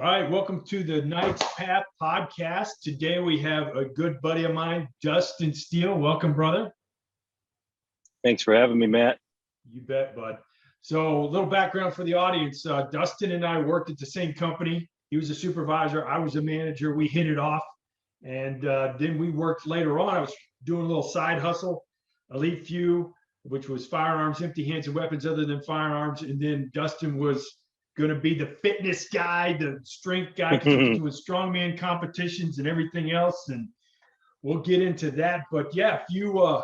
right, welcome to the Knight's Path podcast. Today we have a good buddy of mine, Dustin Steele. Welcome, brother. Thanks for having me, Matt. You bet, bud. So a little background for the audience. Dustin and I worked at the same company. He was a supervisor. I was a manager. We hit it off. And then we worked later on. I was doing a little side hustle, Elite Few, which was firearms, empty hands, and weapons other than firearms. And then Dustin was going to be the fitness guy, the strength guy, because he was doing strongman competitions and everything else. And we'll get into that. But yeah, if you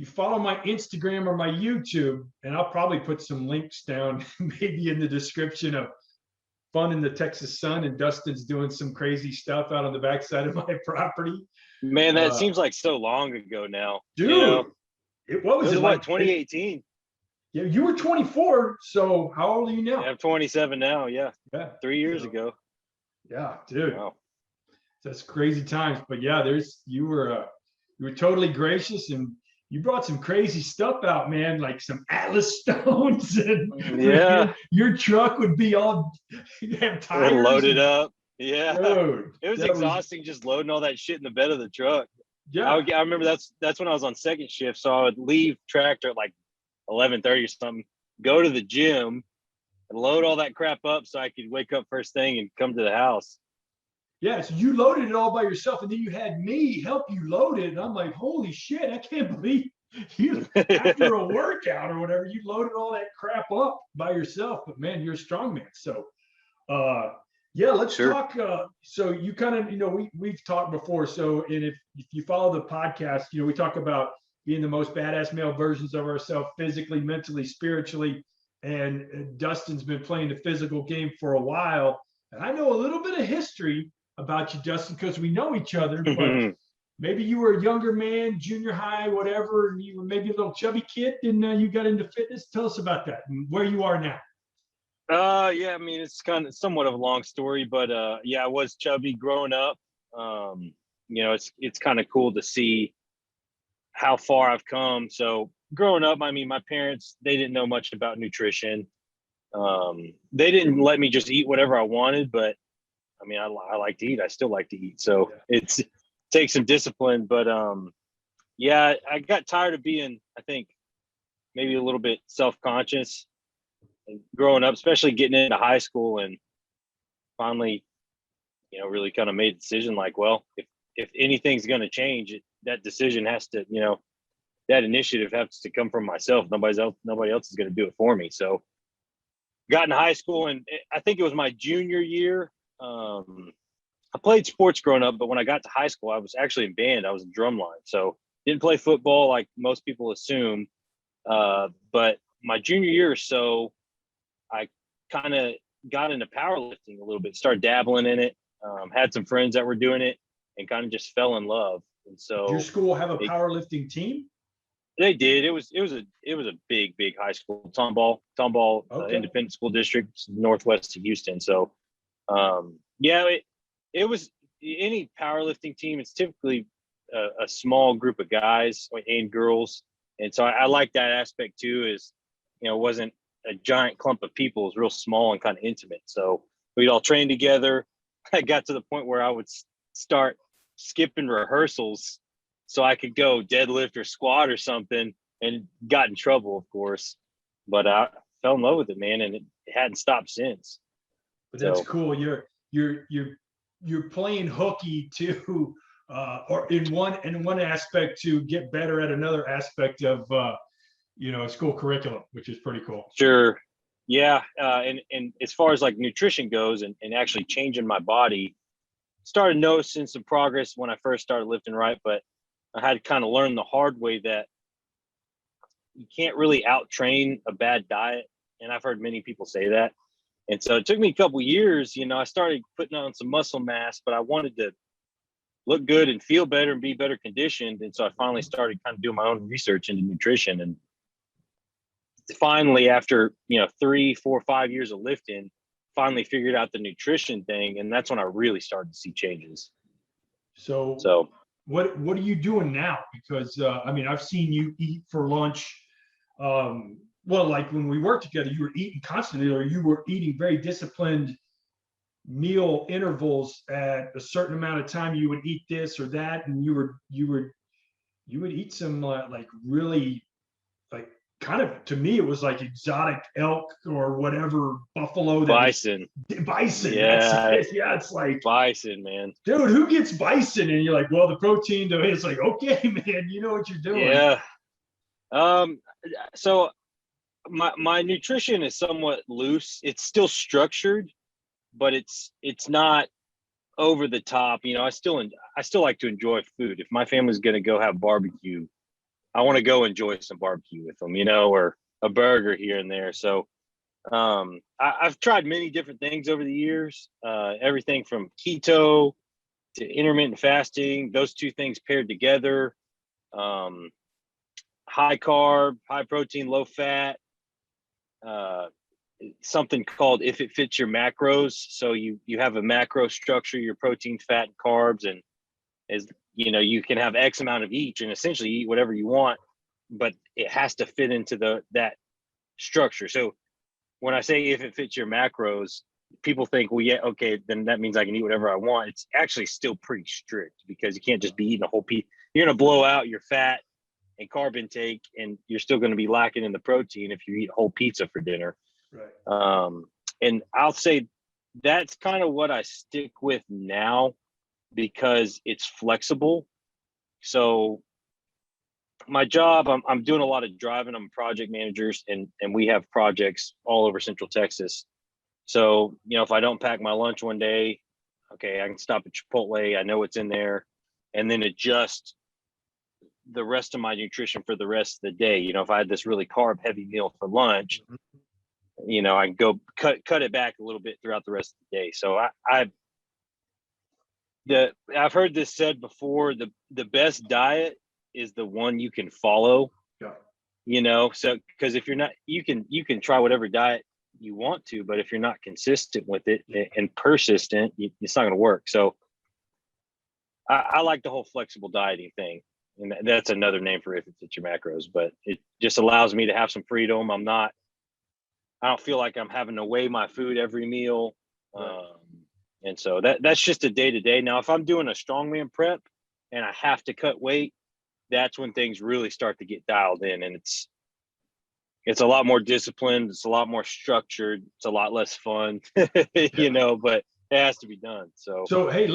follow my Instagram or my YouTube, and I'll probably put some links down maybe in the description of fun in the Texas sun, and Dustin's doing some crazy stuff out on the backside of my property. Man, that seems like so long ago now. Dude, you know? What was it like? 2018. Yeah, you were 24, so how old are you now? Yeah, I'm 27 now, yeah. 3 years ago. Yeah, dude. Wow. That's crazy times. But yeah, you were totally gracious, and you brought some crazy stuff out, man, like some Atlas stones, and yeah, your truck would be all have tires loaded up. Yeah, dude, it was exhausting just loading all that shit in the bed of the truck. Yeah, I remember that's when I was on second shift, so I would leave tractor at like 11:30 or something, go to the gym, and load all that crap up so I could wake up first thing and come to the house. Yeah, so you loaded it all by yourself, and then you had me help you load it. And I'm like, holy shit, I can't believe you, after a workout or whatever, you loaded all that crap up by yourself. But man, you're a strong man. So yeah, let's talk. So you kind of, we've talked before. So, and if you follow the podcast, we talk about being the most badass male versions of ourselves, physically, mentally, spiritually. And Dustin's been playing the physical game for a while. And I know a little bit of history about you, Dustin, because we know each other, but maybe you were a younger man, junior high, whatever, and you were maybe a little chubby kid, and you got into fitness. Tell us about that and where you are now. Yeah, I mean, it's kind of somewhat of a long story, but yeah, I was chubby growing up. It's kind of cool to see how far I've come. So growing up, I mean, my parents, they didn't know much about nutrition. They didn't let me just eat whatever I wanted, but I mean, I like to eat. I still like to eat. So it takes some discipline, but yeah, I got tired of being, I think, maybe a little bit self-conscious and growing up, especially getting into high school, and finally, really kind of made a decision like, well, if anything's going to change, that decision has to, that initiative has to come from myself. Nobody else is going to do it for me. So got into high school, and I think it was my junior year. I played sports growing up, but when I got to high school, I was actually in band. I was in drumline, so didn't play football like most people assume. But my junior year or so, I kind of got into powerlifting a little bit, started dabbling in it, had some friends that were doing it, and kind of just fell in love. And so, did your school have a powerlifting team? They did. It was a big high school, Tomball, okay. Independent School District, northwest of Houston. So, yeah, it was any powerlifting team. It's typically a small group of guys and girls, and so I like that aspect too. Is it wasn't a giant clump of people; it was real small and kind of intimate. So we'd all train together. I got to the point where I would start skipping rehearsals so I could go deadlift or squat or something, and got in trouble, of course. But I fell in love with it, man, and it hadn't stopped since. But that's cool. You're playing hooky to, or in one aspect to get better at another aspect of school curriculum, which is pretty cool. Sure, yeah, and as far as like nutrition goes, and actually changing my body, started noticing some progress when I first started lifting right, but I had to kind of learn the hard way that you can't really out-train a bad diet. And I've heard many people say that. And so it took me a couple of years, I started putting on some muscle mass, but I wanted to look good and feel better and be better conditioned. And so I finally started kind of doing my own research into nutrition. And finally, after, 3, 4, 5 years of lifting, finally figured out the nutrition thing. And that's when I really started to see changes. So what are you doing now? Because I mean, I've seen you eat for lunch. Well, like when we worked together, you were eating constantly, or you were eating very disciplined meal intervals at a certain amount of time. You would eat this or that, and you would eat some like really like kind of, to me it was like exotic elk or whatever, buffalo, that Bison. bison. Yeah. That's it. Yeah, it's like Bison, man. dude, who gets bison? And you're like, well, the protein to it. It's like, okay, man, you know what you're doing. Yeah. So my nutrition is somewhat loose. It's still structured, but it's not over the top. You know, I still like to enjoy food. If my family's going to go have barbecue, I want to go enjoy some barbecue with them, you know, or a burger here and there. So I've tried many different things over the years, everything from keto to intermittent fasting, those two things paired together, high carb, high protein, low fat, something called if it fits your macros. So you have a macro structure, your protein, fat, and carbs, and as you know, you can have X amount of each and essentially eat whatever you want, but it has to fit into that structure. So when I say if it fits your macros, people think, well, yeah, okay, then that means I can eat whatever I want. It's actually still pretty strict because you can't just be eating a whole piece. You're going to blow out your fat and carb intake, and you're still going to be lacking in the protein if you eat a whole pizza for dinner. Right. And I'll say that's kind of what I stick with now because it's flexible. So my job, I'm doing a lot of driving. I'm a project manager, and we have projects all over Central Texas. So, you know, if I don't pack my lunch one day, okay, I can stop at Chipotle. I know what's in there, and then adjust the rest of my nutrition for the rest of the day. You know, if I had this really carb heavy meal for lunch, you know, I can go cut it back a little bit throughout the rest of the day. So I've heard this said before, the best diet is the one you can follow. Yeah. You know, so because if you're not, you can try whatever diet you want to, but if you're not consistent with it and persistent, it's not going to work. So I like the whole flexible dieting thing, and that's another name for if it fits your macros. But it just allows me to have some freedom. I don't feel like I'm having to weigh my food every meal. Right. And so that's just a day-to-day. Now, if I'm doing a strongman prep and I have to cut weight, that's when things really start to get dialed in, and it's a lot more disciplined. It's a lot more structured. It's a lot less fun, you know, but it has to be done. So hey,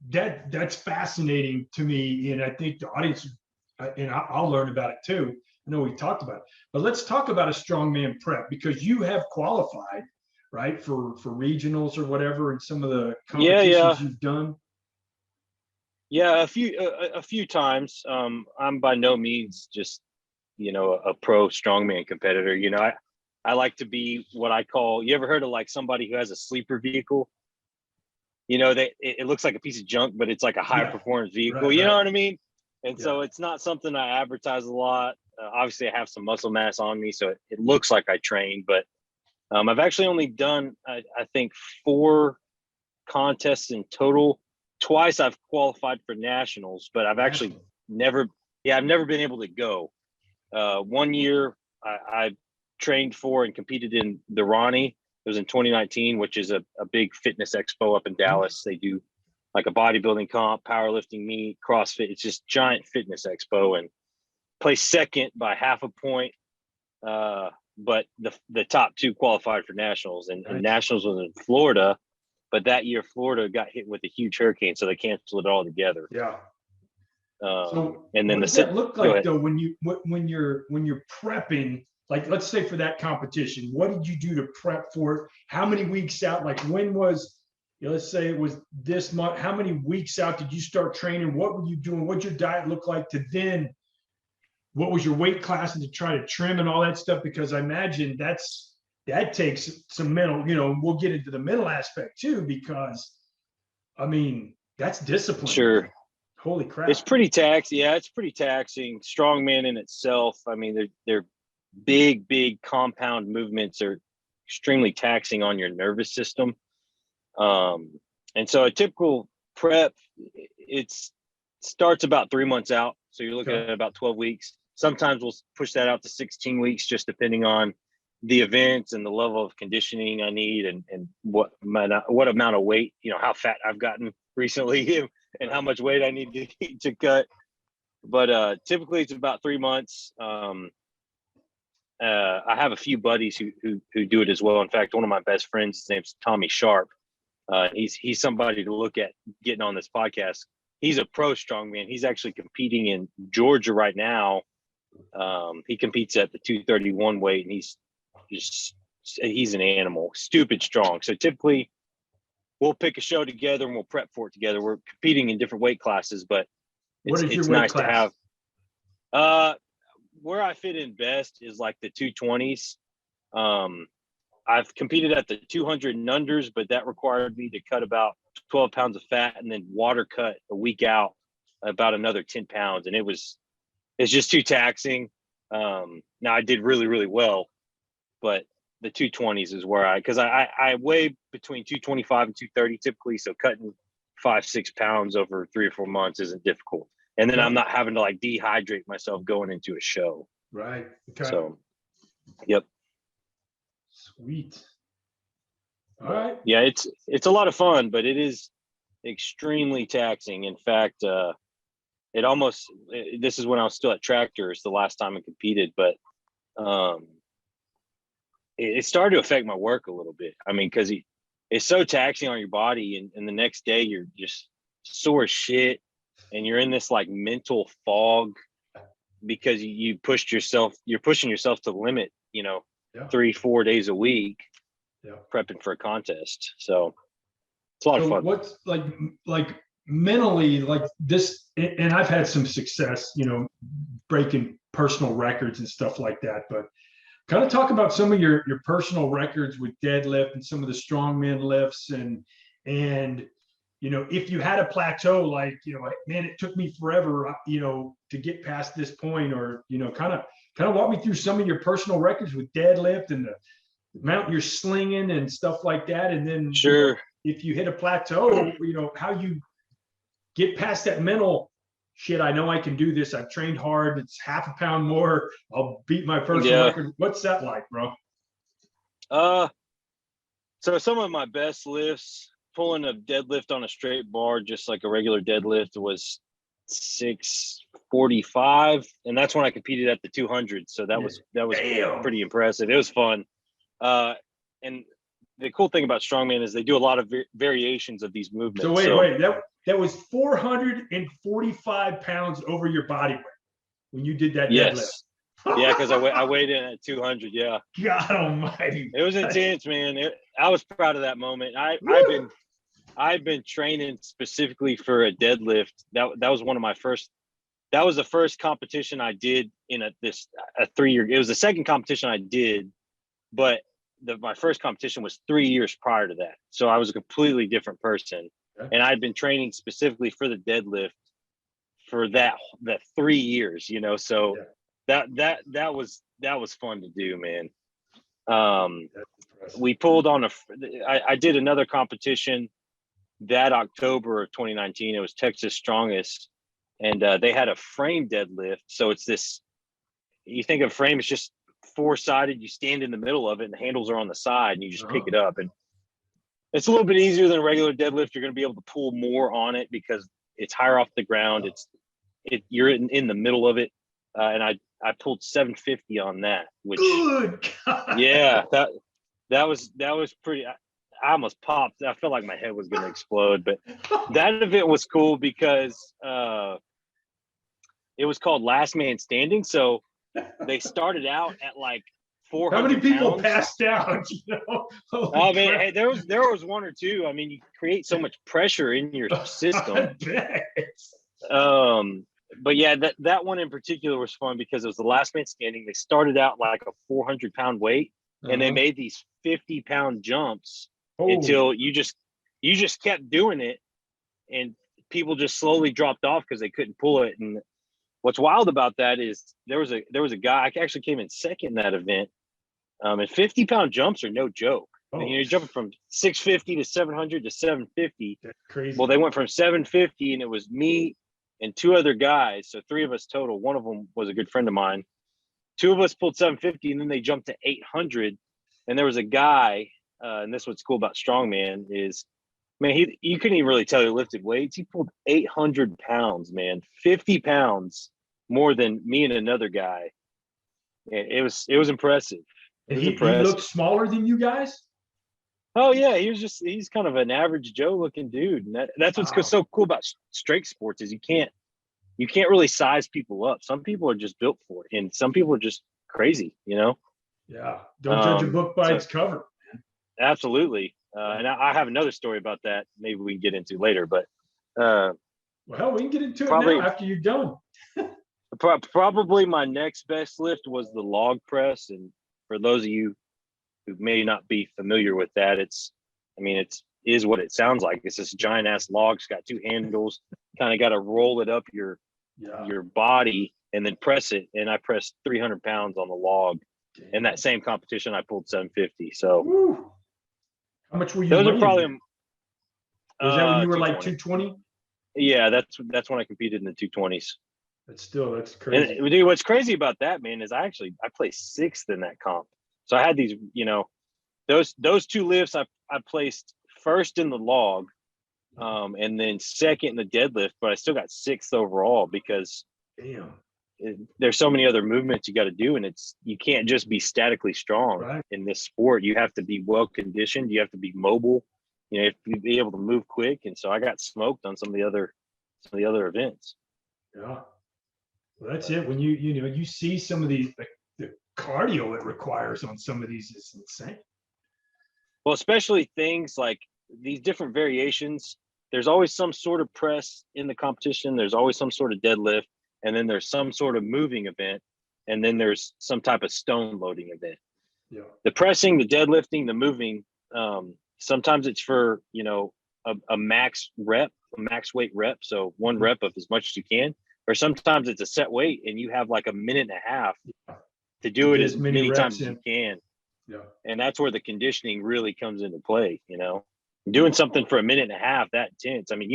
that's fascinating to me. And I think the audience, and I'll learn about it too. I know we talked about it, but let's talk about a strongman prep, because you have qualified, right, for regionals or whatever, and some of the competitions you've done. Yeah, a few times. I'm by no means just, you know, a pro strongman competitor. You know, I like to be what I call, you ever heard of like somebody who has a sleeper vehicle? You know, it looks like a piece of junk, but it's like a high performance vehicle. Right, you know right. what I mean? And so it's not something I advertise a lot. Obviously, I have some muscle mass on me, so it looks like I train. But I've actually only done, I think, 4 contests in total. Twice I've qualified for nationals, but I've actually never been able to go. One year I trained for and competed in the Ronnie. It was in 2019, which is a big fitness expo up in Dallas. They do like a bodybuilding comp, powerlifting meet, CrossFit. It's just giant fitness expo, and placed second by half a point. But the top 2 qualified for nationals, and nationals was in Florida. But that year, Florida got hit with a huge hurricane, so they canceled it all together. Yeah. So, and then what does that look like though when you're prepping? Like, let's say for that competition, what did you do to prep for it? How many weeks out? Like, when was, you know, let's say it was this month. How many weeks out did you start training? What were you doing? What'd your diet look like to then? What was your weight class, and to try to trim and all that stuff? Because I imagine that takes some mental, you know, we'll get into the mental aspect too, because I mean, that's discipline. Sure. Holy crap. It's pretty taxing. Yeah, it's pretty taxing. Strongman in itself, I mean, they're big compound movements are extremely taxing on your nervous system. And so a typical prep, it starts about 3 months out. So you're looking at about 12 weeks. Sometimes we'll push that out to 16 weeks, just depending on the events and the level of conditioning I need, and what amount of weight, how fat I've gotten recently and how much weight I need to cut. But typically it's about 3 months. I have a few buddies who do it as well. In fact, one of my best friends, his name's Tommy Sharp. He's somebody to look at getting on this podcast. He's a pro strongman. He's actually competing in Georgia right now. He competes at the 231 weight, and he's an animal, stupid strong. So typically we'll pick a show together and we'll prep for it together. We're competing in different weight classes, but it's nice to have. Where I fit in best is like the 220s. I've competed at the 200 and unders, but that required me to cut about 12 pounds of fat and then water cut a week out about another 10 pounds. And it's just too taxing. Now I did really, really well, but the 220s is where because I weigh between 225 and 230 typically. So cutting 5-6 pounds over 3 or 4 months isn't difficult. And then I'm not having to like dehydrate myself going into a show. Right. Okay. So, yep. Sweet. All right. Yeah, it's a lot of fun, but it is extremely taxing. In fact, this is when I was still at Tractors the last time I competed, but it started to affect my work a little bit. I mean, because it's so taxing on your body, and the next day you're just sore as shit, and you're in this like mental fog because you're pushing yourself to the limit, 3-4 days a week, prepping for a contest. So it's a lot of fun. What's like mentally like this, and I've had some success, breaking personal records and stuff like that, but kind of talk about some of your personal records with deadlift and some of the strongman lifts, and if you had a plateau, like, man, it took me forever, to get past this point, or, kind of walk me through some of your personal records with deadlift and the amount you're slinging and stuff like that. And then sure, if you hit a plateau, how you get past that mental shit. I know I can do this. I've trained hard. It's half a pound more. I'll beat my personal record. What's that like, bro? So some of my best lifts, pulling a deadlift on a straight bar, just like a regular deadlift, was 645, and that's when I competed at the 200. So that was pretty impressive. It was fun. And the cool thing about strongman is they do a lot of variations of these movements. So wait, that was 445 pounds over your body weight when you did that deadlift. Yes. Yeah, because I weighed in at 200. Yeah. God almighty. It was intense, man. I was proud of that moment. I've been training specifically for a deadlift. That was one of my first. That was the first competition I did in a 3-year. It was the second competition I did, but my first competition was 3 years prior to that. So I was a completely different person, and I'd been training specifically for the deadlift for that 3 years. So that was fun to do, man. We pulled on I did another competition that October of 2019. It was Texas Strongest, and they had a frame deadlift. So it's this, you think of frame, it's just 4-sided. You stand in the middle of it and the handles are on the side, and you just pick it up. And it's a little bit easier than a regular deadlift. You're going to be able to pull more on it because it's higher off the ground. You're in the middle of it. And I pulled 750 on that, which, good God. Yeah, that was pretty, I almost popped. I felt like my head was going to explode, but that event was cool because it was called Last Man Standing. So they started out at like 400 How many people pounds. passed out? Oh man, hey, there was one or two. I mean, you create so much pressure in your system. I bet. But yeah, that one in particular was fun because it was the last man standing. They started out like a 400 pound weight, and they made these 50 pound jumps until you just kept doing it, and people just slowly dropped off because they couldn't pull it. And what's wild about that is there was a guy, I actually came in second in that event. And 50 pound jumps are no joke. And you're jumping from 650 to 700 to 750. That's crazy. Well, they went from 750, and it was me and 2 other guys, so 3 of us total. One of them was a good friend of mine, two of us pulled 750, and then they jumped to 800. And there was a guy, and this is what's cool about strongman is, man, you couldn't even really tell he lifted weights. He pulled 800 pounds, man, 50 pounds more than me and another guy. And it was impressive. And he looked smaller than you guys? Oh yeah, he's kind of an average Joe looking dude. And that's what's so cool about strength sports is you can't really size people up. Some people are just built for it, and some people are just crazy, you know? Yeah. Don't judge a book by its cover. Absolutely. And I have another story about that. Maybe we can get into later, but well, hell, we can get into it now after you're done. Probably my next best lift was the log press. And for those of you who may not be familiar with that, it is what it sounds like. It's this giant ass log. It's got two handles, kind of got to roll it up your body and then press it. And I pressed 300 pounds on the log. Damn. In that same competition, I pulled 750. So woo. How much were you? Those are probably. Was that when you were like 220? Yeah, that's when I competed in the 220s. That's crazy. And dude, what's crazy about that, man, is I placed 6th in that comp. So I had these, those two lifts. I placed 1st in the log, and then 2nd in the deadlift, but I still got 6th overall because there's so many other movements you got to do, and you can't just be statically strong in this sport. You have to be well conditioned. You have to be mobile. You have to be able to move quick. And so I got smoked on some of the other events. Yeah, well, that's it. When you see some of the cardio it requires on some of these is insane. Well, especially things like these different variations. There's always some sort of press in the competition. There's always some sort of deadlift. And then there's some sort of moving event, and then there's some type of stone loading event. Yeah. The pressing, the deadlifting, the moving, sometimes it's for, a max rep, a max weight rep. So one rep of as much as you can, or sometimes it's a set weight and you have like a minute and a half to do it as many times as you can. Yeah. And that's where the conditioning really comes into play, Doing something for a minute and a half, that intense. I mean,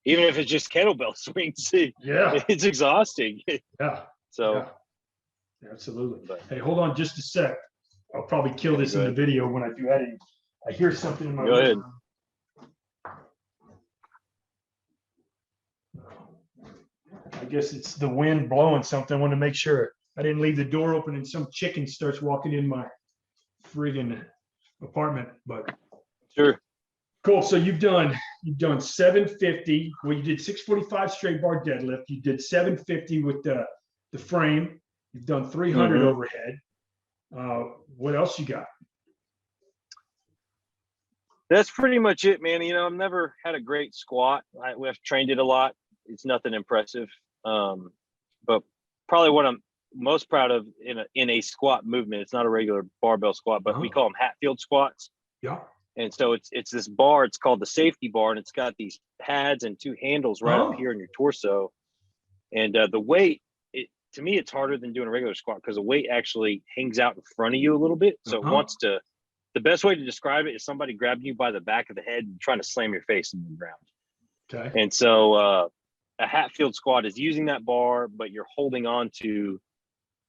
even if it's just kettlebell swings, it's exhausting. Yeah. So, absolutely. Hey, hold on just a sec. I'll probably kill this in the video when I do editing. I hear something in my Go ahead. I guess it's the wind blowing something. I want to make sure I didn't leave the door open and some chicken starts walking in my friggin' apartment. But sure. Cool. So you've done 750. Well, you did 645 straight bar deadlift. You did 750 with the frame. You've done 300 overhead. What else you got? That's pretty much it, man. I've never had a great squat. We've trained it a lot. It's nothing impressive. But probably what I'm most proud of in a squat movement, it's not a regular barbell squat, but we call them Hatfield squats. Yeah. And so it's this bar, it's called the safety bar, and it's got these pads and 2 handles right up here in your torso. And the weight, to me, it's harder than doing a regular squat because the weight actually hangs out in front of you a little bit. So it wants to, the best way to describe it is somebody grabbing you by the back of the head and trying to slam your face into the ground. Okay. And so a Hatfield squat is using that bar, but you're holding on to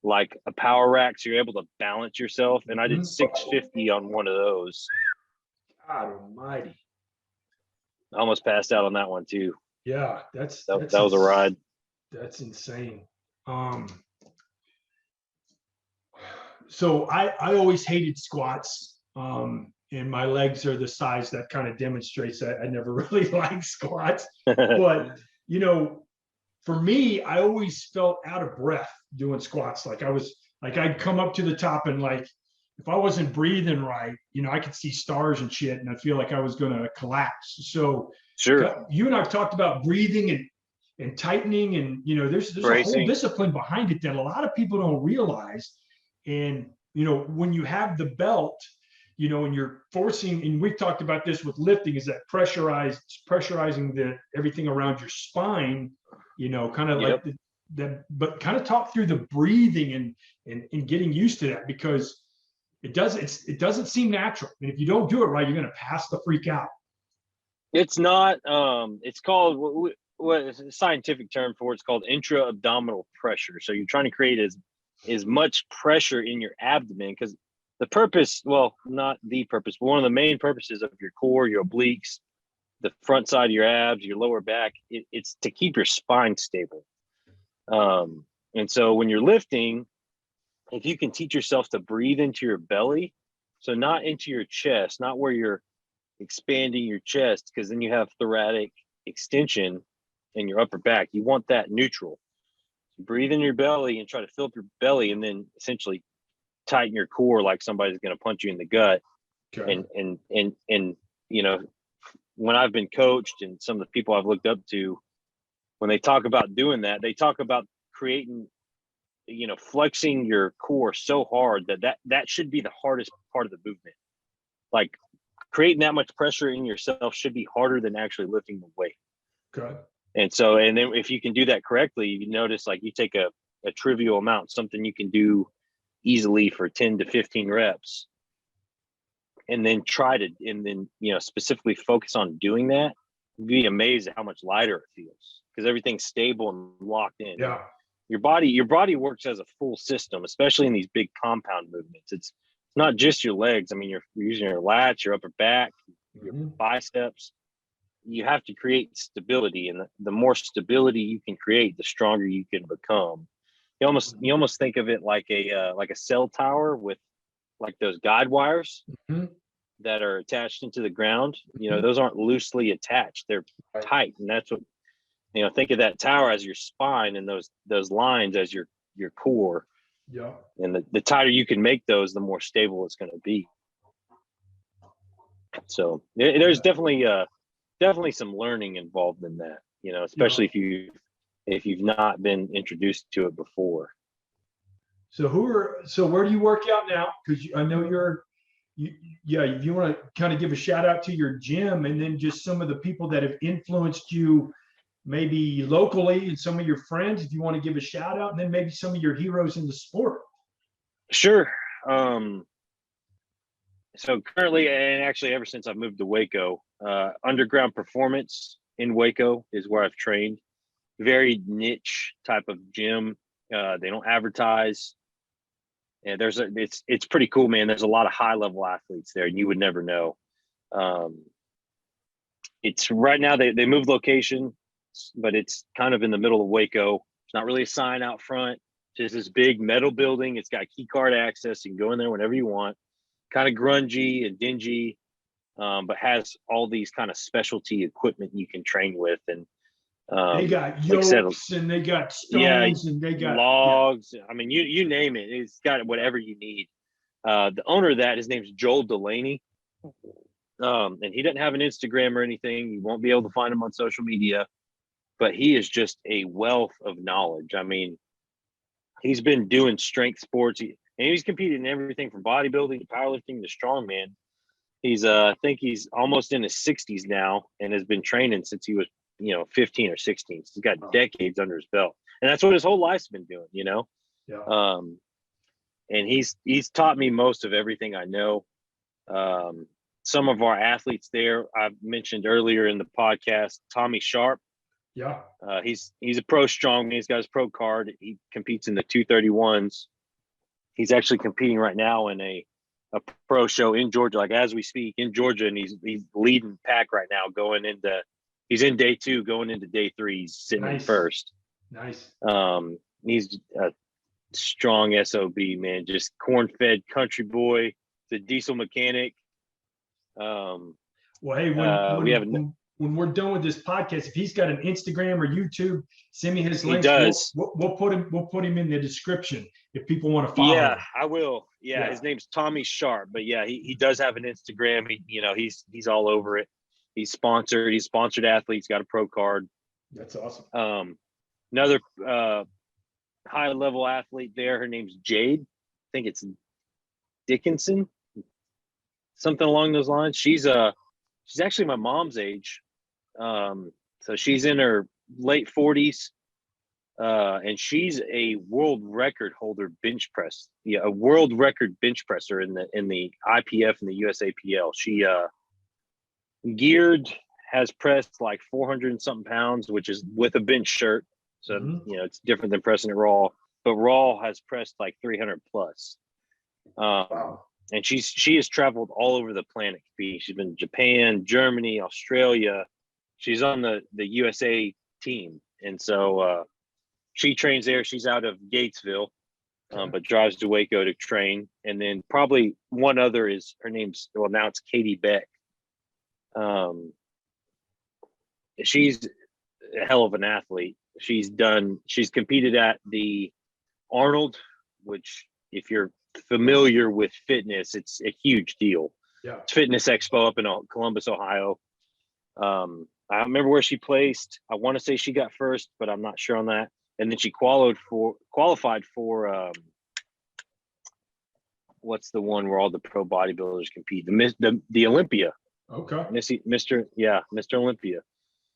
like a power rack, so you're able to balance yourself. And I did 650 on one of those. God almighty. I almost passed out on that one too. Yeah, that was a ride. That's insane. So I always hated squats. And my legs are the size that kind of demonstrates that I never really liked squats. But for me, I always felt out of breath doing squats. I'd come up to the top and if I wasn't breathing right, I could see stars and shit, and I feel like I was going to collapse. So sure, you and I've talked about breathing and tightening, and there's a whole discipline behind it that a lot of people don't realize. And when you have the belt, and you're forcing, and we've talked about this with lifting, is that pressurizing everything around your spine, kind of like that, but kind of talk through the breathing and getting used to that, because it doesn't seem natural. And if you don't do it right, you're going to pass the freak out. It's not, it's called, what is a scientific term for it? It's called intra-abdominal pressure. So you're trying to create as as much pressure in your abdomen, because the purpose, well, not the purpose, but one of the main purposes of your core, your obliques, the front side of your abs, your lower back, it's to keep your spine stable. And so when you're lifting, if you can teach yourself to breathe into your belly, so not into your chest, not where you're expanding your chest, because then you have thoracic extension in your upper back. You want that neutral. So breathe in your belly and try to fill up your belly, and then essentially tighten your core like somebody's going to punch you in the gut. Okay. And you know, when I've been coached and some of the people I've looked up to, when they talk about doing that, they talk about creating, you know, flexing your core so hard that should be the hardest part of the movement. Like creating that much pressure in yourself should be harder than actually lifting the weight. Okay. And so, and then if you can do that correctly, you notice like you take a trivial amount, something you can do easily for 10 to 15 reps, and then you know, specifically focus on doing that, you'd be amazed at how much lighter it feels, because everything's stable and locked in. Yeah. Your body works as a full system, especially in these big compound movements. It's not just your legs. I mean, you're using your lats, your upper back, your biceps. You have to create stability, and the more stability you can create, the stronger you can become. You almost think of it like a cell tower with like those guide wires that are attached into the ground. You know, those aren't loosely attached; they're tight, and that's what, you know. Think of that tower as your spine, and those lines as your core. Yeah. And the tighter you can make those, the more stable it's going to be. So there's definitely some learning involved in that, you know, especially if you've not been introduced to it before. So where do you work out now? Because I know if you want to kind of give a shout out to your gym, and then just some of the people that have influenced you, maybe locally, and some of your friends, if you want to give a shout out, and then maybe some of your heroes in the sport. Sure. So currently, and actually ever since I've moved to Waco, Underground Performance in Waco is where I've trained. Very niche type of gym. They don't advertise. And it's pretty cool, man. There's a lot of high level athletes there, and you would never know. It's right now they moved location, but it's kind of in the middle of Waco. It's not really a sign out front. Just this big metal building. It's got key card access. You can go in there whenever you want. Kind of grungy and dingy, but has all these kind of specialty equipment you can train with. And they got yokes, and they got stones, and they got logs. Yeah. I mean, you name it. It's got whatever you need. The owner of that, his name's Joel Delaney. And he doesn't have an Instagram or anything. You won't be able to find him on social media, but he is just a wealth of knowledge. I mean, he's been doing strength sports. And he's competed in everything from bodybuilding to powerlifting to strongman. He's I think he's almost in his 60s now, and has been training since he was, 15 or 16. So he's got decades under his belt. And that's what his whole life's been doing, Yeah. And he's taught me most of everything I know. Some of our athletes there, I've mentioned earlier in the podcast, Tommy Sharp. Yeah. He's a pro strongman. He's got his pro card. He competes in the 231s. He's actually competing right now in a pro show in Georgia, like as we speak, in Georgia, and he's leading pack right now. He's in day 2, going into day 3. He's sitting in first. Nice. He's a strong SOB, man. Just corn-fed country boy. The diesel mechanic. Well, hey, when we're done with this podcast, if he's got an Instagram or YouTube, send me his links. He does. We'll put him in the description if people want to follow. Yeah, him. I will. Yeah, his name's Tommy Sharp, but yeah, he does have an Instagram. He's all over it. He's sponsored. He's sponsored athletes. Got a pro card. That's awesome. Another high level athlete there. Her name's Jade. I think it's Dickinson, something along those lines. She's actually my mom's age. So she's in her late 40s. And she's a world record holder bench press. Yeah, a world record bench presser in the IPF and the USAPL. She geared has pressed like 400 and something pounds, which is with a bench shirt. So it's different than pressing it raw. but raw has pressed like 300 plus. Wow. And she has traveled all over the planet. She's been Japan, Germany, Australia. She's on the USA team. And so she trains there. She's out of Gatesville, but drives to Waco to train. And then probably one other is, her name's, well, now it's Katie Beck. She's a hell of an athlete. She's competed at the Arnold, which if you're familiar with fitness, it's a huge deal. Yeah. It's Fitness Expo up in Columbus, Ohio. I remember where she placed. I want to say she got first, but I'm not sure on that. And then she qualified for what's the one where all the pro bodybuilders compete? The Olympia. Okay. Mr. Olympia.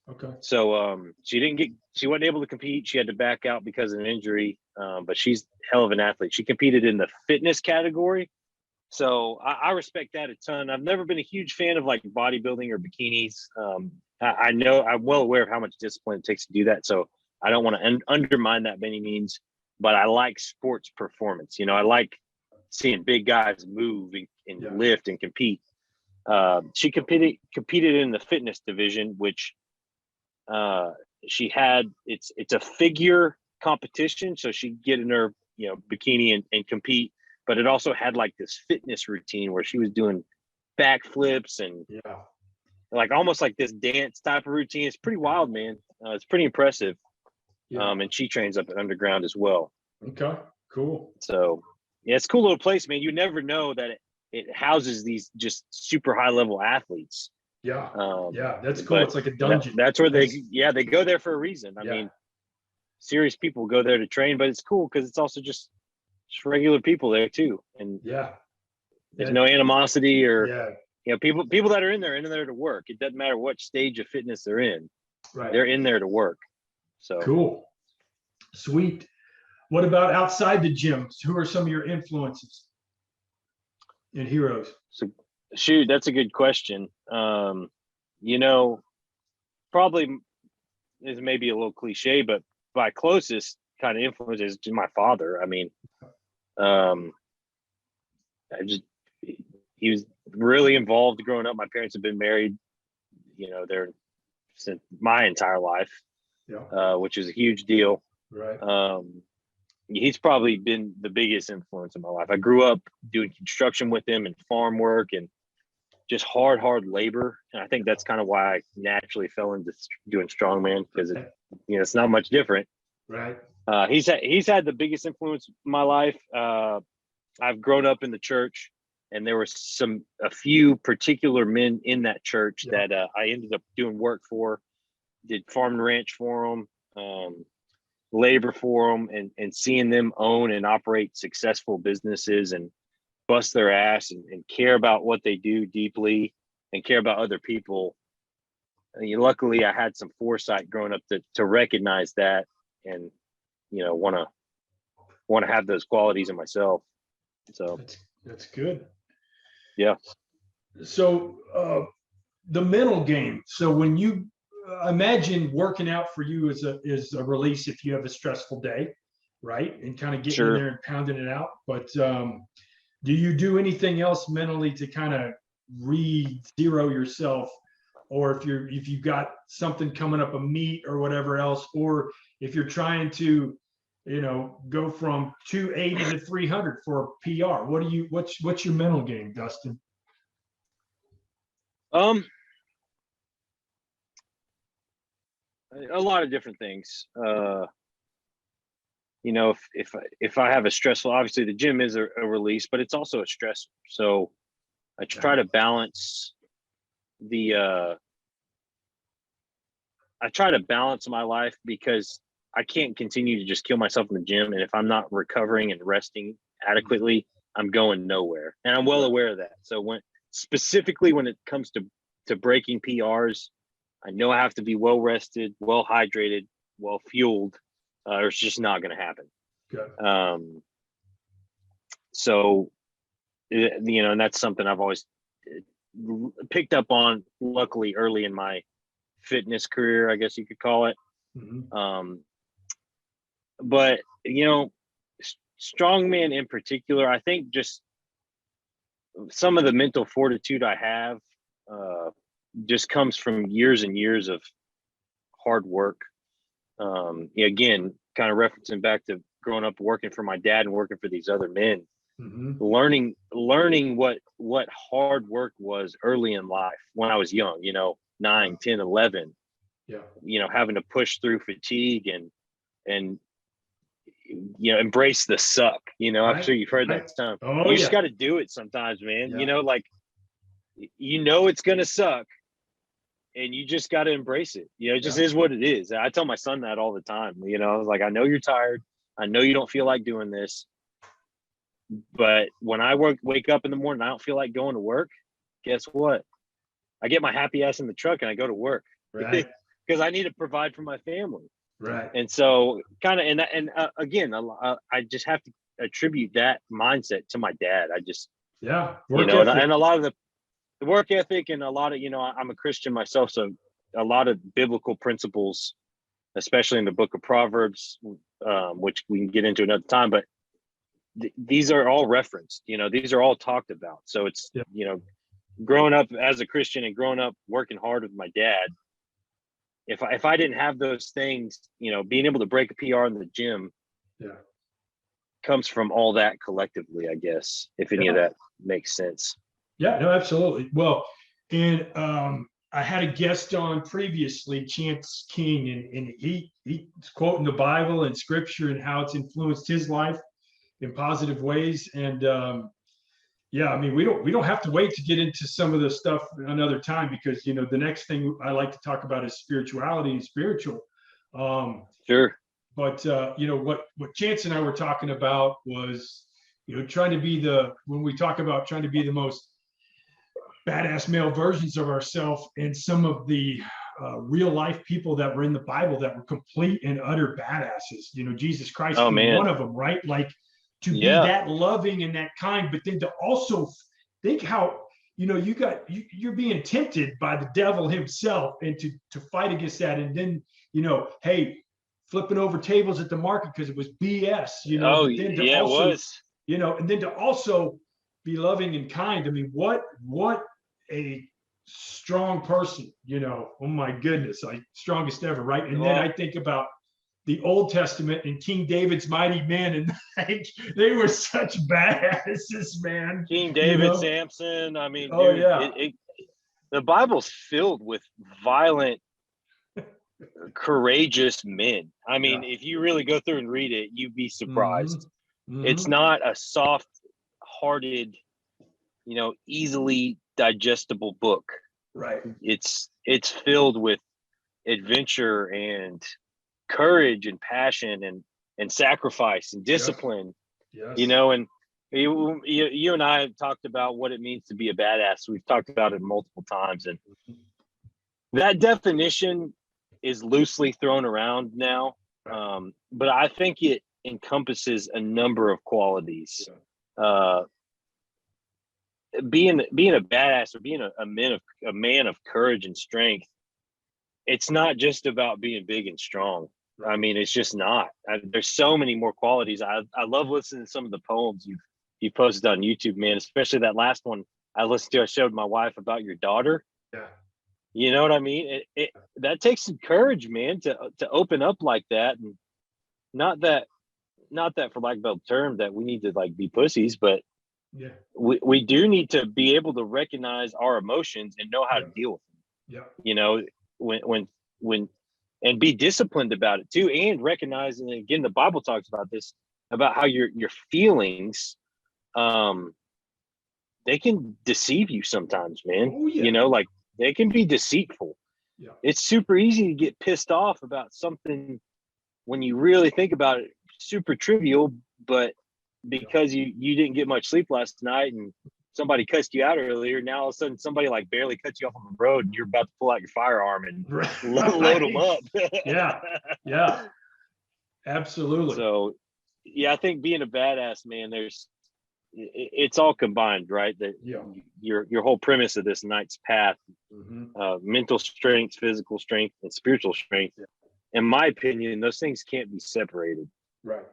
Okay. So she wasn't able to compete. She had to back out because of an injury. But she's hell of an athlete. She competed in the fitness category. So I respect that a ton. I've never been a huge fan of like bodybuilding or bikinis. I know I'm well aware of how much discipline it takes to do that. So I don't want to undermine that by any means, but I like sports performance. I like seeing big guys move and lift and compete. She competed in the fitness division, which she had, it's a figure competition. So she'd get in her, bikini and compete, but it also had like this fitness routine where she was doing backflips and like almost like this dance type of routine. It's pretty wild, man. It's pretty impressive. Yeah. And she trains up at Underground as well. Okay, cool. So yeah, it's a cool little place, man. You never know that it houses these just super high level athletes. Yeah. That's cool. It's like a dungeon. That's where they go there for a reason. I mean, serious people go there to train, but it's cool because it's also just regular people there too. And there's no animosity or people that are in there to work. It doesn't matter what stage of fitness they're in. Right. They're in there to work. So cool. Sweet. What about outside the gyms? Who are some of your influences and heroes? So shoot, that's a good question. Probably is maybe a little cliche, but my closest kind of influence is my father. I mean, he was really involved growing up. My parents have been married, they're since my entire life, which is a huge deal. Right. He's probably been the biggest influence in my life. I grew up doing construction with him and farm work and just hard labor. And I think that's kind of why I naturally fell into doing strongman, because it's not much different. Right. He's had the biggest influence in my life. I've grown up in the church, and there were a few particular men in that church that I ended up doing work for, did farm and ranch for them, labor for them, and seeing them own and operate successful businesses and bust their ass and care about what they do deeply and care about other people. Luckily, I had some foresight growing up to recognize that and want to have those qualities in myself. So that's good. Yeah. So the mental game. So when you imagine working out for you is a release if you have a stressful day, right? And kind of getting in there and pounding it out. But do you do anything else mentally to kind of re-zero yourself? Or if you've got something coming up, a meet or whatever else, or if you're trying to, go from 280 to 300 for a PR, what's your mental game, Dustin? A lot of different things. If I have a stressful, obviously the gym is a release, but it's also a stressor. So I try to balance my life, because I can't continue to just kill myself in the gym. And if I'm not recovering and resting adequately, I'm going nowhere. And I'm well aware of that. So when it comes to breaking PRs, I know I have to be well rested, well hydrated, well fueled, or it's just not going to happen. Good. So, and that's something I've always picked up on, luckily early in my fitness career, I guess you could call it. Mm-hmm. But strongman in particular, I think just some of the mental fortitude I have just comes from years and years of hard work. Again, kind of referencing back to growing up working for my dad and working for these other men, learning what hard work was early in life when I was young, 9, 10, 11, having to push through fatigue and embrace the suck, I'm sure you've heard that term. You just got to do it sometimes, man. Like, it's going to suck and you just got to embrace it. It just is what it is. I tell my son that all the time, like, I know you're tired. I know you don't feel like doing this, but when I wake up in the morning, I don't feel like going to work. Guess what? I get my happy ass in the truck and I go to work, right? Because I need to provide for my family. Right. And so again, I just have to attribute that mindset to my dad. I just, and a lot of the work ethic and a lot of, I'm a Christian myself. So a lot of biblical principles, especially in the book of Proverbs, which we can get into another time, but these are all referenced, these are all talked about. So it's, growing up as a Christian and growing up working hard with my dad, if I didn't have those things, being able to break a PR in the gym comes from all that collectively, I guess, if any of that makes sense. Yeah, no, absolutely. Well, and I had a guest on previously, Chance King, and he's quoting the Bible and scripture and how it's influenced his life in positive ways. And I mean, we don't have to wait to get into some of the stuff another time, because the next thing I like to talk about is spirituality and spiritual. Sure. But what Chance and I were talking about was trying to be when we talk about trying to be the most badass male versions of ourselves, and some of the real life people that were in the Bible that were complete and utter badasses. Jesus Christ being one of them, right? Like, to be that loving and that kind, but then to also think how you're being tempted by the devil himself, and to fight against that, and then hey, flipping over tables at the market because it was BS, it was, and then to also be loving and kind. I mean, what a strong person, oh my goodness, like strongest ever, right? And then I think about the Old Testament and King David's mighty men, and they were such badasses, man. King David, Samson. I mean, the Bible's filled with violent, courageous men. I mean, if you really go through and read it, you'd be surprised. It's not a soft-hearted, easily digestible book. Right. It's filled with adventure and courage and passion and sacrifice and discipline. And you and I have talked about what it means to be a badass. We've talked about it multiple times, and that definition is loosely thrown around now, but I think it encompasses a number of qualities. Being a badass, or being a man of courage and strength, it's not just about being big and strong. I mean, it's just not. There's so many more qualities. I love listening to some of the poems you posted on YouTube, man, especially that last one I listened to. I showed my wife about your daughter. Yeah. You know what I mean? That takes some courage, man, to open up like that. And not that for lack of a better term that we need to like be pussies, but we do need to be able to recognize our emotions and know how to deal with them. When and be disciplined about it too, and recognize, and again, the Bible talks about this, about how your feelings, they can deceive you sometimes, man. Like, they can be deceitful. It's super easy to get pissed off about something when you really think about it, super trivial, but because you didn't get much sleep last night and somebody cussed you out earlier, now all of a sudden somebody like barely cuts you off on the road and you're about to pull out your firearm and load them up. Yeah, absolutely. So I think being a badass, man, it's all combined, right? That your whole premise of this night's path, mental strength, physical strength, and spiritual strength. In my opinion, those things can't be separated. Right.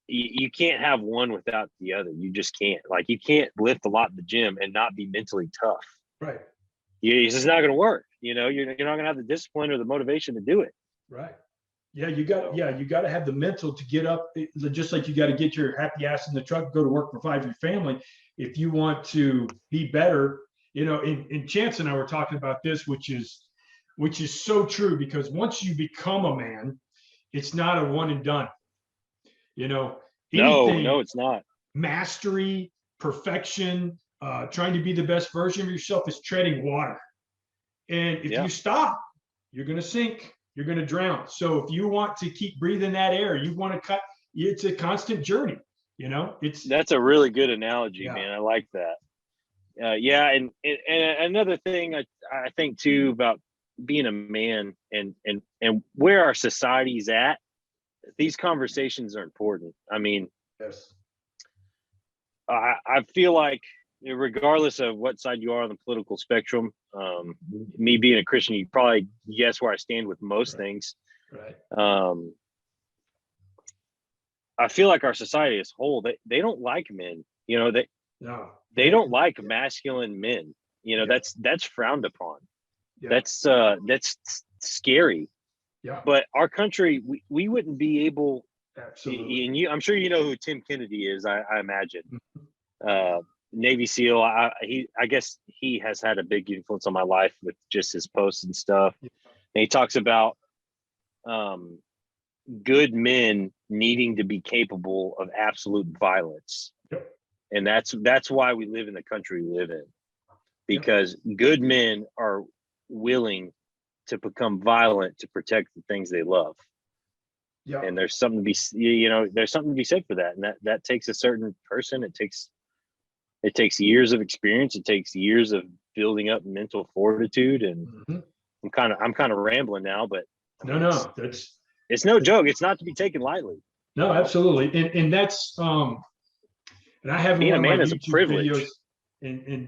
you can't have one without the other. You just can't. Like, you can't lift a lot in the gym and not be mentally tough. Right. It's just not going to work. You're not going to have the discipline or the motivation to do it. Right. Yeah, you got to have the mental to get up, just like you got to get your happy ass in the truck, go to work, provide for your family. If you want to be better, and Chance and I were talking about this, which is so true, because once you become a man, it's not a one and done. No, it's not. Mastery, perfection, trying to be the best version of yourself is treading water. And if you stop, you're going to sink. You're going to drown. So if you want to keep breathing that air, you want to cut. It's a constant journey. That's a really good analogy, man. I like that. And another thing I think too about being a man and where our society's at, these conversations are important. I mean, yes. I feel like, regardless of what side you are on the political spectrum, me being a Christian, you probably guess where I stand with most things. Right. I feel like our society as a whole, they don't like men. They don't like masculine men. That's frowned upon. Yeah. That's scary. Yeah. But our country, we wouldn't be able. Absolutely. And I'm sure you know who Tim Kennedy is. I imagine. Navy SEAL. I guess he has had a big influence on my life with just his posts and stuff. Yeah. And he talks about good men needing to be capable of absolute violence. Yep. And that's why we live in the country we live in, because good men are willing to become violent to protect the things they love. Yeah. And there's something to be said for that. And that takes a certain person. It takes years of experience. It takes years of building up mental fortitude. And I'm kind of rambling now, but it's no joke. It's not to be taken lightly. No, absolutely. And that's and I have being one a man of my is YouTube a privilege. Videos,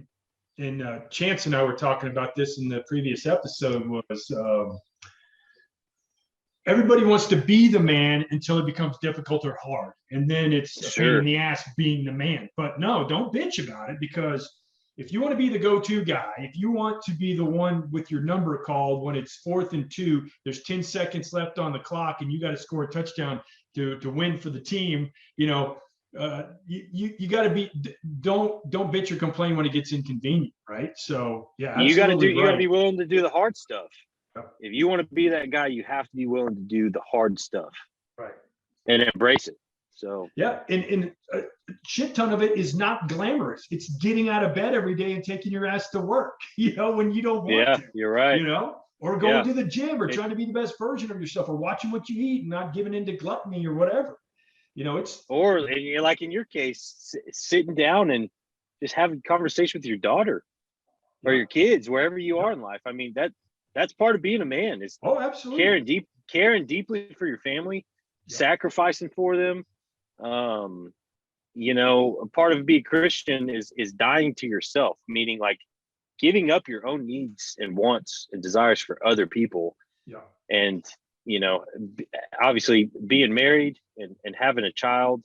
and Chance and I were talking about this in the previous episode, was everybody wants to be the man until it becomes difficult or hard. And then it's a pain in the ass being the man. But no, don't bitch about it, because if you want to be the go-to guy, if you want to be the one with your number called when it's 4th and 2, there's 10 seconds left on the clock and you got to score a touchdown to win for the team, you got to be, don't bitch or complain when it gets inconvenient, right? So you got to be willing to do the hard stuff. If you want to be that guy, you have to be willing to do the hard stuff, right? And embrace it. So and a shit ton of it is not glamorous. It's getting out of bed every day and taking your ass to work, when you don't want to. You're right. Or going to the gym, or trying to be the best version of yourself, or watching what you eat and not giving into gluttony or whatever. Like in your case, sitting down and just having a conversation with your daughter or your kids, wherever you are in life. I mean, that's part of being a man, is absolutely caring deeply for your family, sacrificing for them. A part of being Christian is dying to yourself, meaning like giving up your own needs and wants and desires for other people. Yeah. And, obviously being married and having a child,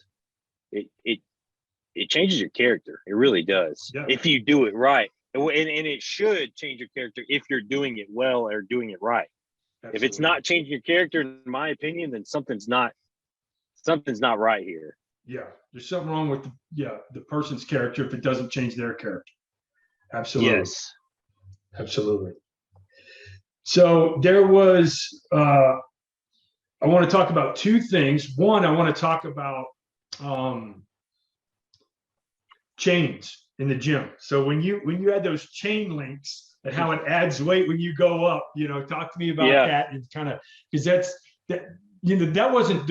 it changes your character. It really does. Yeah. If you do it right. And it should change your character if you're doing it well or doing it right. Absolutely. If it's not changing your character, in my opinion, then something's not right here. Yeah, there's something wrong with the person's character if it doesn't change their character. Absolutely. Yes. Absolutely. So there was, I want to talk about two things. One, I want to talk about chains in the gym. So when you had those chain links and how it adds weight when you go up, talk to me about that, and kind of, because that wasn't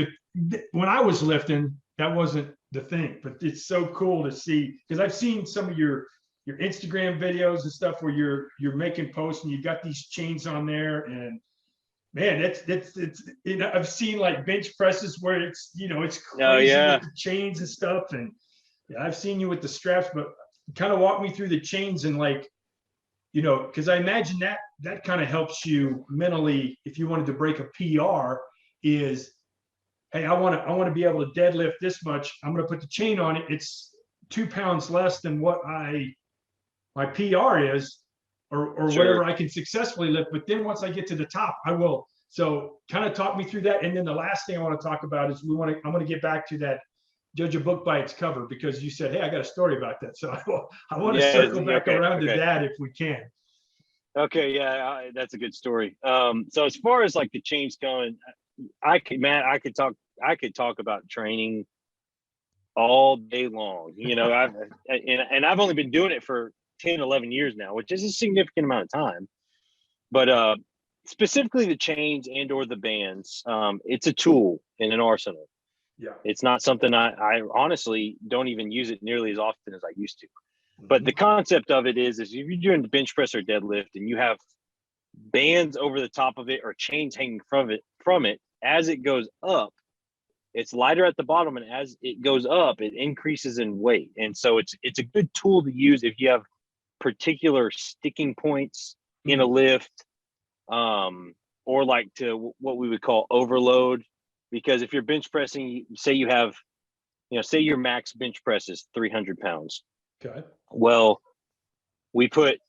when I was lifting, that wasn't the thing, but it's so cool to see, because I've seen some of your Instagram videos and stuff where you're making posts and you got these chains on there, and man, it's I've seen like bench presses where it's it's crazy with the chains and stuff, and I've seen you with the straps, but kind of walk me through the chains and because I imagine that kind of helps you mentally if you wanted to break a PR, is hey, I want to be able to deadlift this much. I'm going to put the chain on it. It's 2 pounds less than what my PR is, or Sure. whatever I can successfully lift. But then once I get to the top, I will. So kind of talk me through that. And then the last thing I want to talk about is I want to get back to that judge a book by its cover, because you said, hey, I got a story about that. So I want to circle back around to that if we can. Okay, yeah, that's a good story. So as far as like the chains going, I could talk about training all day long. You know, I've only been doing it for 10, 11 years now, which is a significant amount of time. But specifically the chains and or the bands, it's a tool in an arsenal. Yeah. It's not something I honestly don't even use it nearly as often as I used to. But the concept of it is if you're doing the bench press or deadlift and you have bands over the top of it or chains hanging from it, as it goes up, it's lighter at the bottom, and as it goes up, it increases in weight. And so it's a good tool to use if you have particular sticking points in a lift, or like to what we would call overload. Because if you're bench pressing, say your max bench press is 300 pounds. Okay. Well, we put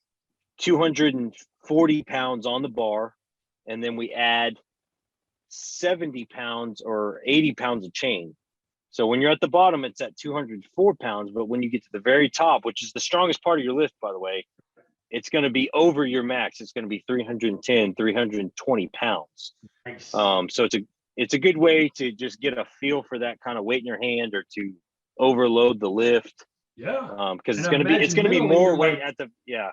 240 pounds on the bar, and then we add 70 pounds or 80 pounds of chain. So when you're at the bottom, it's at 204 pounds. But when you get to the very top, which is the strongest part of your lift, by the way, it's going to be over your max. It's going to be 310, 320 pounds. Nice. So it's a good way to just get a feel for that kind of weight in your hand, or to overload the lift. Yeah. Because it's going to be more weight at the, yeah.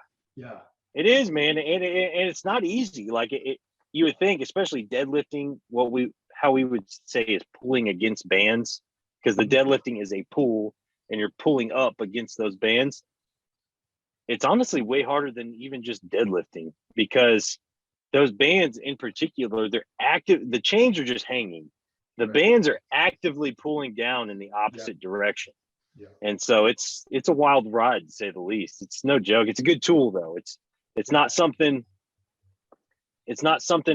It is, man. And it's not easy. Like you would think, especially deadlifting, how we would say is pulling against bands, because the deadlifting is a pull and you're pulling up against those bands. It's honestly way harder than even just deadlifting, because those bands in particular, they're active. The chains are just hanging. The bands are actively pulling down in the opposite direction. Yeah. And so it's a wild ride, to say the least. It's no joke. It's a good tool though. It's not something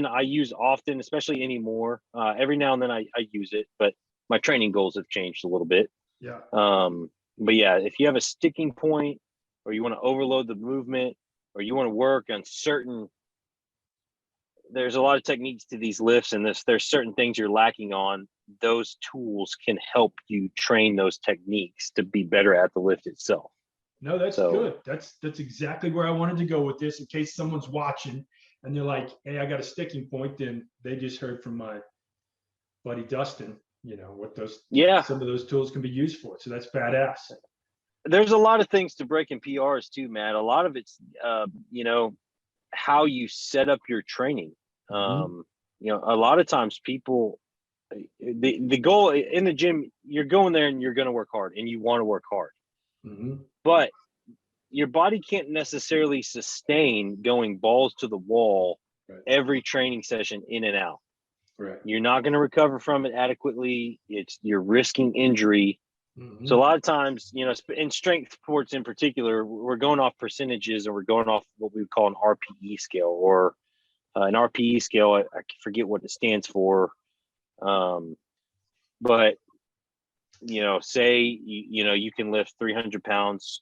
I use often, especially anymore. Every now and then I use it, but my training goals have changed a little bit. Yeah. But yeah, if you have a sticking point, or you want to overload the movement, or you want to work on there's a lot of techniques to these lifts, and there's certain things you're lacking on. Those tools can help you train those techniques to be better at the lift itself. No, that's good. That's exactly where I wanted to go with this, in case someone's watching and they're like, hey, I got a sticking point. Then they just heard from my buddy Dustin, what some of those tools can be used for. So that's badass. There's a lot of things to breaking PRs too, Matt. A lot of it's, how you set up your training. A lot of times people, the goal in the gym, you're going there and you're going to work hard and you want to work hard, but your body can't necessarily sustain going balls to the wall every training session in and out. Right. You're not going to recover from it adequately. You're risking injury. So a lot of times, in strength sports in particular, we're going off percentages, or we're going off what we would call an RPE scale, or an RPE scale. I forget what it stands for. But, say, you can lift 300 pounds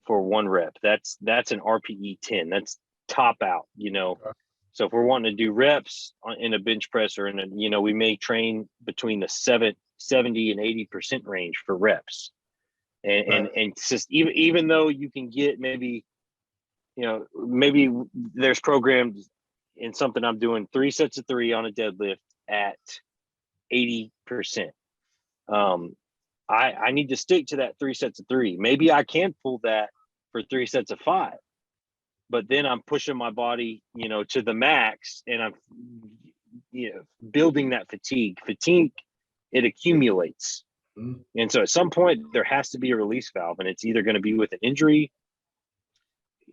for 1 rep. That's an RPE 10. That's top out, So if we're wanting to do reps in a bench press, or we may train between the 70 and 80% range for reps. And it's just, even though you can get maybe there's programs in something I'm doing 3 sets of 3 on a deadlift at 80%. I need to stick to that 3 sets of 3. Maybe I can pull that for 3 sets of 5, but then I'm pushing my body, to the max, and I'm, building that fatigue, it accumulates. And so at some point there has to be a release valve, and it's either going to be with an injury.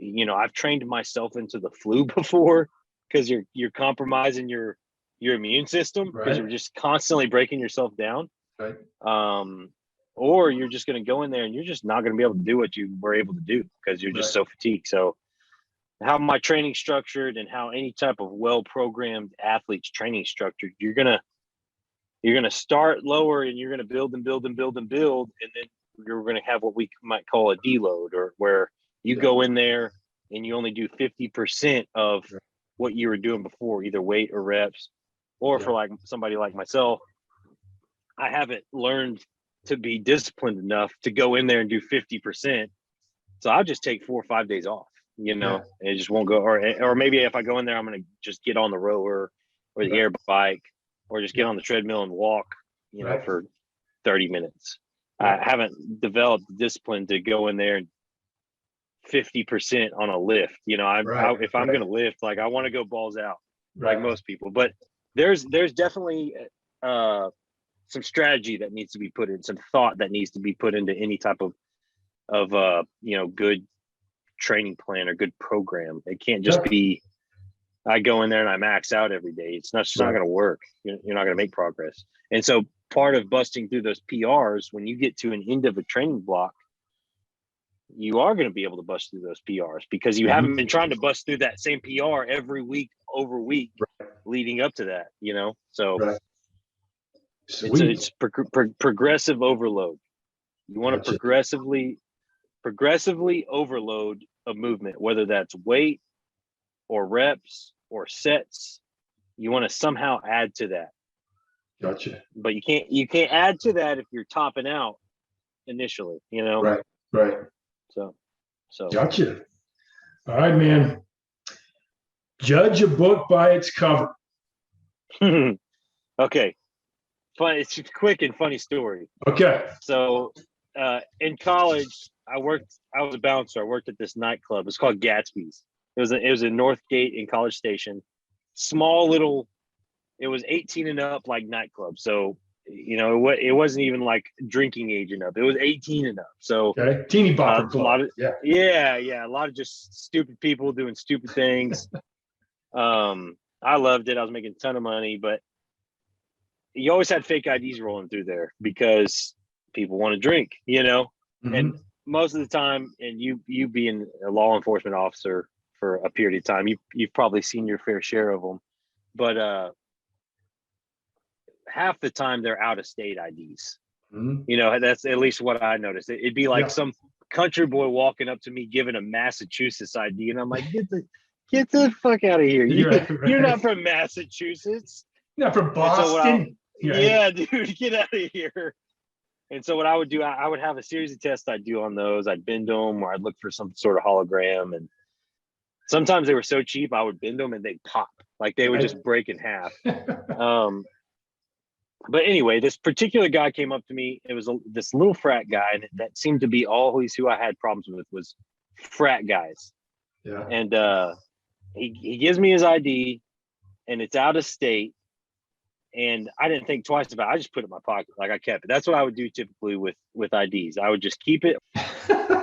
I've trained myself into the flu before, because you're compromising your immune system, because you're just constantly breaking yourself down. Right. Or you're just going to go in there and you're just not going to be able to do what you were able to do, because you're just so fatigued. So how my training structured, and how any type of well-programmed athlete's training structured, you're going to you're going to start lower and you're going to build and build and build and build. And then you're going to have what we might call a deload, or where you go in there and you only do 50% of what you were doing before, either weight or reps. Or for like somebody like myself, I haven't learned to be disciplined enough to go in there and do 50%. So I'll just take 4 or 5 days off, you know, and it just won't go. Or maybe if I go in there, I'm going to just get on the rower or the air bike, or just get on the treadmill and walk, you know, for 30 minutes. I haven't developed the discipline to go in there and 50% on a lift. You know, if I'm going to lift, like I want to go balls out like most people, but there's definitely some strategy that needs to be put in, some thought that needs to be put into any type of you know, good training plan or good program. It can't just be, I go in there and I max out every day. It's not just not going to work. You're not going to make progress. And so part of busting through those PRs, when you get to an end of a training block, you are going to be able to bust through those PRs because you haven't been trying to bust through that same PR every week over week leading up to that, you know? So it's progressive overload. You want to progressively overload a movement, whether that's weight or reps or sets. You want to somehow add to that. Gotcha. But you can't add to that if you're topping out initially, you know? Right. So Gotcha. All right, man. Judge a book by its cover. Okay. Funny, it's a quick and funny story. Okay. So in college, I was a bouncer. I worked at this nightclub. It's called Gatsby's. It was in Northgate in College Station. Small little, it was 18 and up, like nightclub. So, you know, it wasn't even like drinking age and up. It was 18 and up. So teeny bopper club. A lot of, a lot of just stupid people doing stupid things. I loved it. I was making a ton of money, but you always had fake IDs rolling through there because people want to drink, you know. And most of the time, and you being a law enforcement officer for a period of time, you've probably seen your fair share of them, but half the time they're out of state IDs. You know, that's at least what I noticed. It'd be like some country boy walking up to me giving a Massachusetts ID, and I'm like, get the fuck out of here. You're not from Massachusetts. You're not from Boston. Yeah, dude, get out of here. And so what I would do, I would have a series of tests I'd do on those. I'd bend them, or I'd look for some sort of hologram. And sometimes they were so cheap, I would bend them and they'd pop. Like they would just break in half. But anyway, this particular guy came up to me. It was this little frat guy, and that seemed to be always who I had problems with was frat guys. Yeah. And he gives me his ID, and it's out of state. And I didn't think twice about it. I just put it in my pocket, like I kept it. That's what I would do typically with IDs. I would just keep it.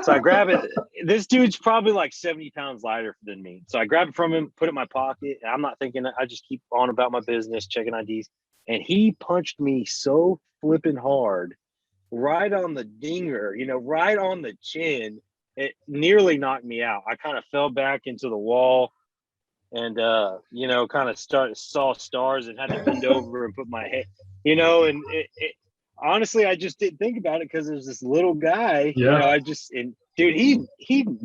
So I grab it. This dude's probably like 70 pounds lighter than me. So I grab it from him, put it in my pocket. And I'm not thinking, I just keep on about my business, checking IDs. And he punched me so flipping hard, right on the dinger, you know, right on the chin. It nearly knocked me out. I kind of fell back into the wall. And, you know, kind of saw stars and had to bend over and put my head, you know, and honestly, I just didn't think about it because there's this little guy, you know, dude, he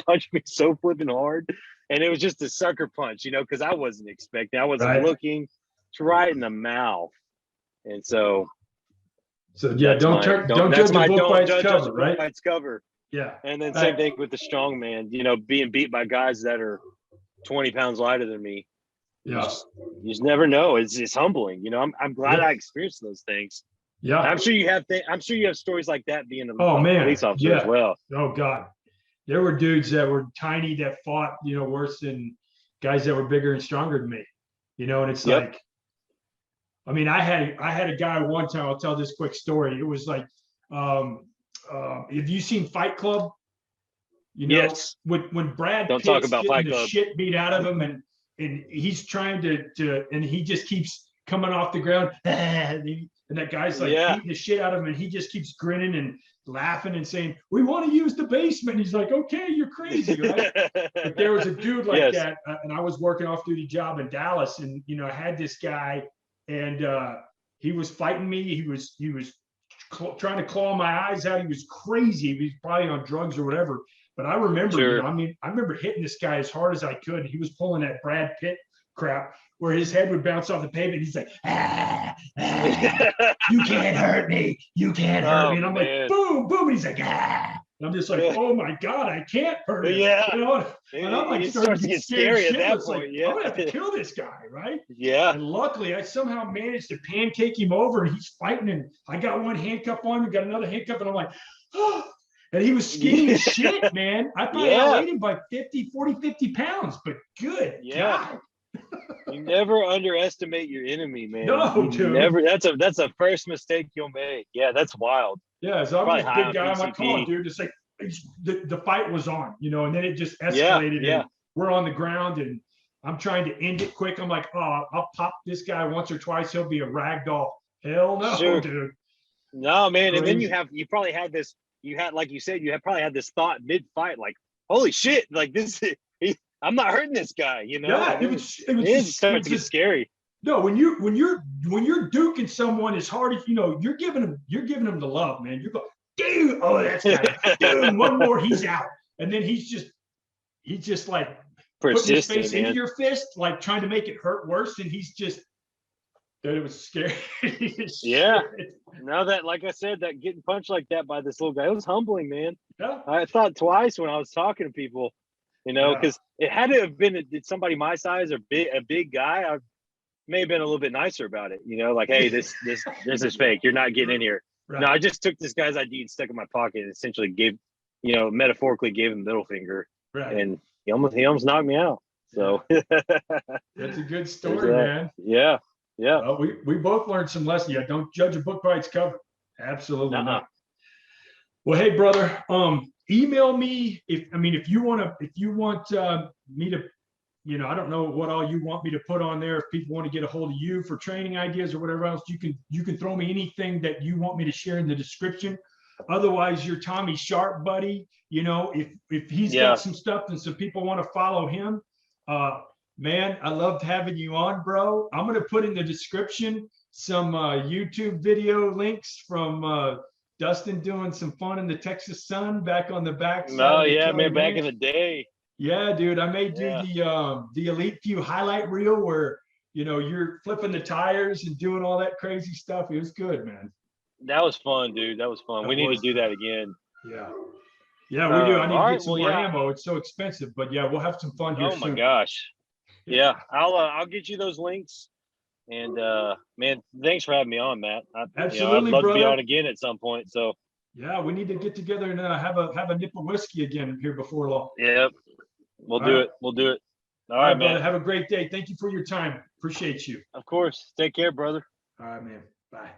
punched me so flipping hard, and it was just a sucker punch, you know, because I wasn't expecting, I wasn't looking. It's right in the mouth. And so yeah, don't judge a book by its cover, right? By its cover. Yeah. And then same thing with the strongman, you know, being beat by guys that are 20 pounds lighter than me. You just never know. It's humbling. You know, I'm glad I experienced those things. Yeah. And I'm sure you have stories like that being a police officer as well. Oh God. There were dudes that were tiny that fought, you know, worse than guys that were bigger and stronger than me. You know, and it's like, I mean, I had a guy one time, I'll tell this quick story. It was like, have you seen Fight Club? You know, when Brad Pitt's getting the shit beat out of him, and he's trying to and he just keeps coming off the ground, and that guy's like beating the shit out of him, and he just keeps grinning and laughing and saying, "We want to use the basement." And he's like, "Okay, you're crazy, right?" But there was a dude like that, and I was working off-duty job in Dallas, and you know, I had this guy, and he was fighting me. He was trying to claw my eyes out. He was crazy. He was probably on drugs or whatever. But I remember, Sure. you know, I mean, I remember hitting this guy as hard as I could. He was pulling that Brad Pitt crap where his head would bounce off the pavement. He's like, you can't hurt me. You can't hurt me. And I'm like, boom, boom. And he's like, And I'm just like, oh my God, I can't hurt him. Yeah. You know? And I'm like, it starts to get scary at that point. Like, Yeah. I'm gonna have to kill this guy, right? Yeah. And luckily, I somehow managed to pancake him over, and he's fighting. And I got one handcuff on him, got another handcuff, and I'm like, oh. And he was skinny as shit, man. I probably outweighed him by 50 pounds, but good God. You never underestimate your enemy, man. No, dude. Never. That's a first mistake you'll make. Yeah, that's wild. Yeah, so I'm this big guy. I'm like, PCP. come on, dude. It's like the fight was on, you know, and then it just escalated. Yeah. And we're on the ground, and I'm trying to end it quick. I'm like, oh, I'll pop this guy once or twice. He'll be a rag doll. Hell no, dude. No, man. Crazy. And then you probably had this. You had, like you said, you had probably had this thought mid-fight, like, holy shit, like this. I'm not hurting this guy, you know. Yeah, it was starting to get scary. No, when you're duking someone as hard as, you know, you're giving them the love, man. You're going, dude, oh, that's got dude, one more, he's out. And then he's just like putting his face into your fist, like trying to make it hurt worse. And he's just, dude, it was scary. Yeah. Now that, like I said, that getting punched like that by this little guy, it was humbling, man. Yeah. I thought twice when I was talking to people, you know, because it had to have been somebody my size or a big guy. I may have been a little bit nicer about it, you know, like, hey, this is fake. You're not getting in here. Right. No, I just took this guy's ID and stuck it in my pocket and essentially gave, you know, metaphorically gave him the middle finger. Right. And he almost knocked me out. So that's a good story, man. Yeah. Yeah. Well, we both learned some lessons. Yeah, don't judge a book by its cover. Absolutely not. Well, hey, brother, email me if you want me to, you know, I don't know what all you want me to put on there. If people want to get a hold of you for training ideas or whatever else, you can throw me anything that you want me to share in the description. Otherwise, you're Tommy Sharp, buddy. You know, if he's got some stuff and some people want to follow him, man, I loved having you on, bro. I'm going to put in the description some YouTube video links from Dustin doing some fun in the Texas sun back on the back. Oh, yeah, man, back in the day. Yeah, dude, I may do the Elite Few highlight reel where, you know, you're flipping the tires and doing all that crazy stuff. It was good, man. That was fun, dude. That was fun. We need to do that again. Yeah. Yeah, we do. I need to get some more ammo. It's so expensive, but yeah, we'll have some fun here soon. Oh my gosh. Yeah, I'll get you those links. And man, thanks for having me on, Matt. Absolutely, I'd love brother. to be on again at some point. So yeah, we need to get together and have a nip of whiskey again here before long. Yep, we'll do it. We'll do it. All right, man. Brother, have a great day. Thank you for your time. Appreciate you. Of course. Take care, brother. All right, man. Bye.